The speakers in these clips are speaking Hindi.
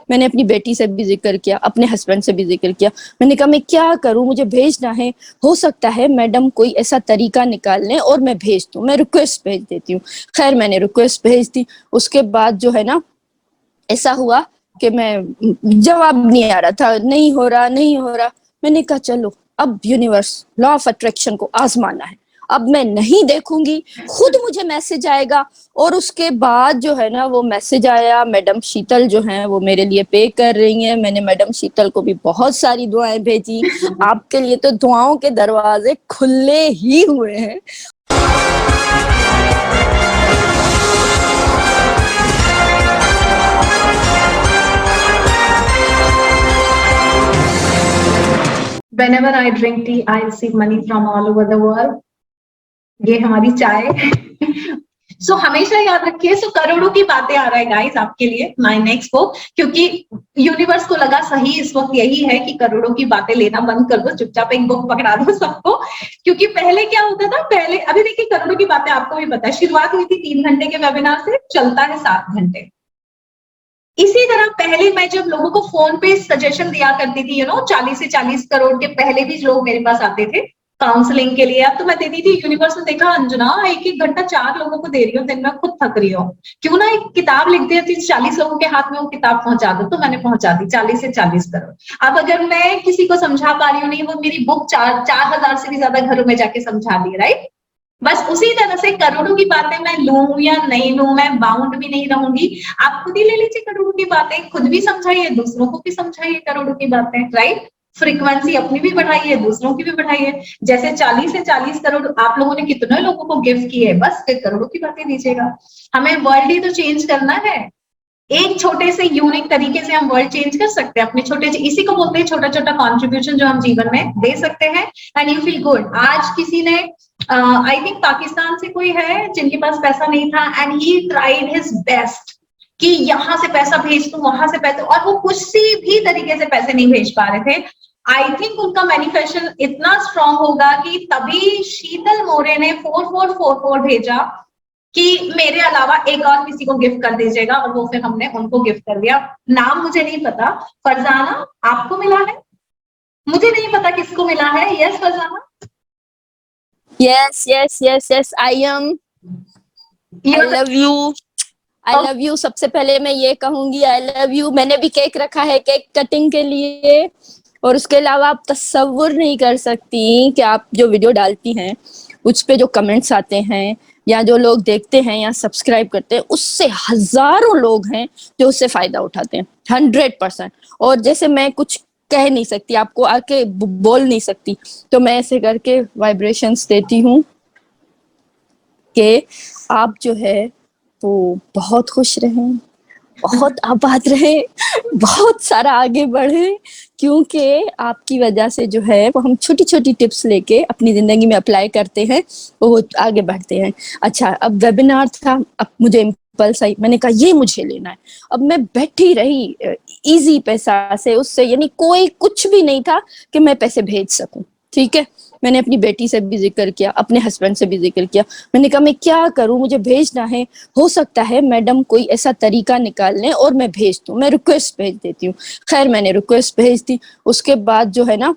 मैंने अपनी बेटी से भी जिक्र किया, अपने हस्बैंड से भी जिक्र किया। मैंने कहा मैं क्या करूं, मुझे भेजना है, हो सकता है मैडम कोई ऐसा तरीका निकाल लें और मैं भेज दूं, मैं रिक्वेस्ट भेज देती हूँ। खैर मैंने रिक्वेस्ट भेज दी। उसके बाद जो है ना, ऐसा हुआ कि मैं जवाब नहीं आ रहा था, नहीं हो रहा, नहीं हो रहा। मैंने कहा चलो अब यूनिवर्स लॉ ऑफ अट्रैक्शन को आजमाना है। अब मैं नहीं देखूंगी, खुद मुझे मैसेज आएगा। और उसके बाद जो है ना, वो मैसेज आया, मैडम शीतल जो है वो मेरे लिए पे कर रही हैं। मैंने मैडम शीतल को भी बहुत सारी दुआएं भेजी। आपके लिए तो दुआओं के दरवाजे खुले ही हुए हैं। Whenever I drink tea, I receive money from all over the world. ये हमारी चाय। सो हमेशा याद रखिए, सो करोड़ों की बातें आ रहा है गाइस आपके लिए माय नेक्स्ट बुक, क्योंकि यूनिवर्स को लगा सही इस वक्त यही है कि करोड़ों की बातें लेना बंद कर दो, चुपचाप एक बुक पकड़ा दो सबको। क्योंकि पहले क्या होता था, पहले अभी देखिए करोड़ों की बातें आपको भी पता है, शुरुआत हुई थी 3 घंटे के वेबिनार से, चलता है 7 घंटे। इसी तरह पहले मैं जब लोगों को फोन पे सजेशन दिया करती थी, 40 से 40 करोड़ के पहले भी लोग मेरे पास आते थे काउंसलिंग के लिए। अब तो मैं देती थी, यूनिवर्स ने देखा अंजना 1-1 घंटा 4 लोगों को दे रही हूँ, दिन में खुद थक रही हो, क्यों ना एक किताब लिख देती, 40 लोगों के हाथ में वो किताब पहुंचा दो। तो मैंने पहुंचा दी 40 से 40 करोड़। अब अगर मैं किसी को समझा पा रही हूँ, नहीं वो मेरी बुक 4,000 से भी ज्यादा घरों में जाके समझा दी, राइट। बस उसी तरह से करोड़ों की बातें मैं लूं या नहीं लूं, मैं बाउंड भी नहीं रहूंगी। आप खुद ही ले लीजिए करोड़ों की बातें, खुद भी समझाइए, दूसरों को भी समझाइए करोड़ों की बातें, राइट। फ्रीक्वेंसी अपनी भी बढ़ाइए, दूसरों की भी बढ़ाइए। जैसे 40 से 40 करोड़ आप लोगों ने कितने लोगों को गिफ्ट किए, बस फिर करोड़ों की बातें दीजिएगा। हमें वर्ल्ड ही तो चेंज करना है। एक छोटे से यूनिक तरीके से हम वर्ल्ड चेंज कर सकते हैं, अपने छोटे, इसी को बोलते हैं छोटा छोटा कॉन्ट्रीब्यूशन जो हम जीवन में दे सकते हैं, एंड यू फील गुड। आज किसी ने आई थिंक पाकिस्तान से कोई है जिनके पास पैसा नहीं था, and he tried his best कि यहां से पैसा भेज दूं, वहां से पैसा, और वो किसी भी तरीके से पैसे नहीं भेज पा रहे थे। आई थिंक उनका मैनिफेस्टेशन इतना स्ट्रांग होगा कि तभी शीतल मोरे ने 4444 भेजा कि मेरे अलावा एक और किसी को गिफ्ट कर दीजिएगा, और वो फिर हमने उनको गिफ्ट कर दिया। नाम मुझे नहीं पता। फरजाना आपको मिला है? मुझे नहीं पता किसको मिला है। Yes Farzana? Yes yes yes yes, I am, I love you, I love you. सबसे पहले मैं ये कहूंगी आई लव यू। मैंने भी केक रखा है केक कटिंग के लिए, और उसके अलावा आप तस्वुर नहीं कर सकती कि आप जो वीडियो डालती हैं उस पे जो कमेंट्स आते हैं, या जो लोग देखते हैं या सब्सक्राइब करते हैं, उससे हजारों लोग हैं जो उससे फायदा उठाते हैं, 100%। और जैसे मैं कुछ कह नहीं सकती, आपको आके बोल नहीं सकती, तो मैं ऐसे करके वाइब्रेशंस देती हूँ कि आप जो है वो बहुत खुश रहें, बहुत आबाद रहे, बहुत सारा आगे बढ़े, क्योंकि आपकी वजह से जो है वो हम छोटी छोटी टिप्स लेके अपनी जिंदगी में अप्लाई करते हैं, वो आगे बढ़ते हैं। अच्छा, अब वेबिनार था, अब मुझे इम्पल्स आई, मैंने कहा ये मुझे लेना है। अब मैं बैठी रही इजी पैसा से, उससे यानी कोई कुछ भी नहीं था कि मैं पैसे भेज सकूं, ठीक है। मैंने अपनी बेटी से भी जिक्र किया, अपने हस्बैंड से भी जिक्र किया। मैंने कहा मैं क्या करूं, मुझे भेजना है, हो सकता है मैडम कोई ऐसा तरीका निकाल लें और मैं भेज दूं, मैं रिक्वेस्ट भेज देती हूँ। खैर मैंने रिक्वेस्ट भेज दी। उसके बाद जो है ना,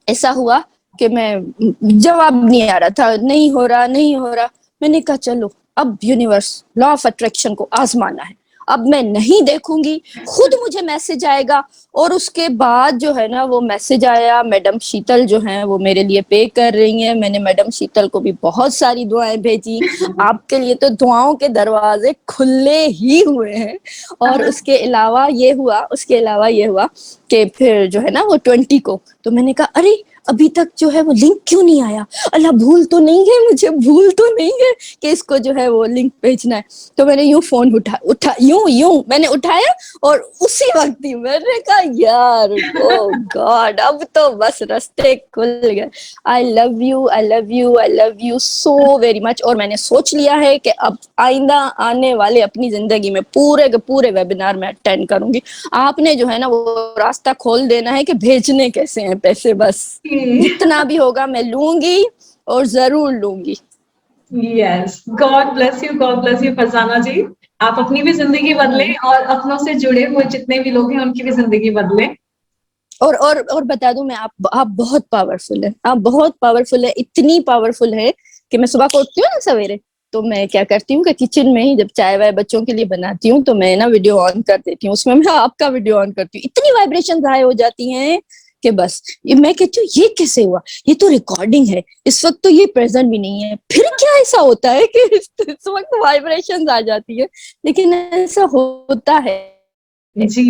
ऐसा हुआ कि मैं जवाब नहीं आ रहा था, नहीं हो रहा, नहीं हो रहा। मैंने कहा चलो अब यूनिवर्स लॉ ऑफ अट्रैक्शन को आजमाना है। अब मैं नहीं देखूंगी, खुद मुझे मैसेज आएगा। और उसके बाद जो है ना, वो मैसेज आया, मैडम शीतल जो है वो मेरे लिए पे कर रही हैं। मैंने मैडम शीतल को भी बहुत सारी दुआएं भेजी। आपके लिए तो दुआओं के दरवाजे खुले ही हुए हैं। और उसके अलावा ये हुआ, कि फिर जो है ना वो 20 को, तो मैंने कहा अरे अभी तक जो है वो लिंक क्यों नहीं आया, अल्लाह भूल तो नहीं है, मुझे भूल तो नहीं है कि इसको जो है वो लिंक भेजना है। तो मैंने यूं फोन उठा यूं मैंने उठाया, और उसी वक्त ही मैंने कहा यार ओ गॉड, अब तो बस रास्ते खुल गए। I love you, I love you, I love you so very much. और मैंने सोच लिया है कि अब आइंदा आने वाले अपनी जिंदगी में पूरे के पूरे वेबिनार में अटेंड करूंगी। आपने जो है ना वो रास्ता खोल देना है कि भेजने कैसे हैं पैसे, बस जितना भी होगा मैं लूंगी और जरूर लूंगी। Yes, God bless you Farzana ji. आप अपनी भी जिंदगी बदलें और अपनों से जुड़े हुए जितने भी लोग हैं उनकी भी जिंदगी बदलें। और बता दूं मैं, आप बहुत पावरफुल है, आप बहुत पावरफुल है, इतनी पावरफुल है कि मैं सुबह को उठती हूँ ना सवेरे, तो मैं क्या करती हूँ कि किचन में ही जब चाय वाय बच्चों के लिए बनाती हूँ तो मैं ना वीडियो ऑन कर देती हूँ, उसमें मैं आपका वीडियो ऑन करती हूँ, इतनी वाइब्रेशन हाई हो जाती हैं कि बस ये मैं कहती हूँ ये कैसे हुआ, ये तो रिकॉर्डिंग है, इस वक्त तो ये प्रेजेंट भी नहीं है, फिर क्या ऐसा होता है कि इस वक्त वाइब्रेशन आ जाती है, लेकिन ऐसा होता है। जी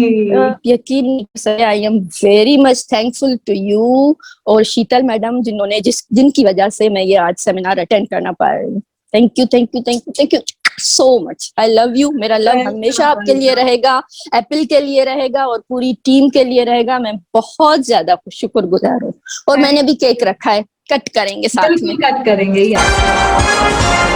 यकीन I am very much thankful to you और शीतल मैडम, जिन्होंने जिनकी वजह से मैं ये आज सेमिनार अटेंड करना पा रही हूँ। Thank you thank you thank you thank you so much. I love you, मेरा लव हमेशा आपके लिए रहेगा, एप्पल के लिए रहेगा और पूरी टीम के लिए रहेगा। मैं बहुत ज्यादा शुक्रगुजार हूँ और मैंने भी केक रखा है, कट करेंगे साथ में। बिल्कुल कट करेंगे यार।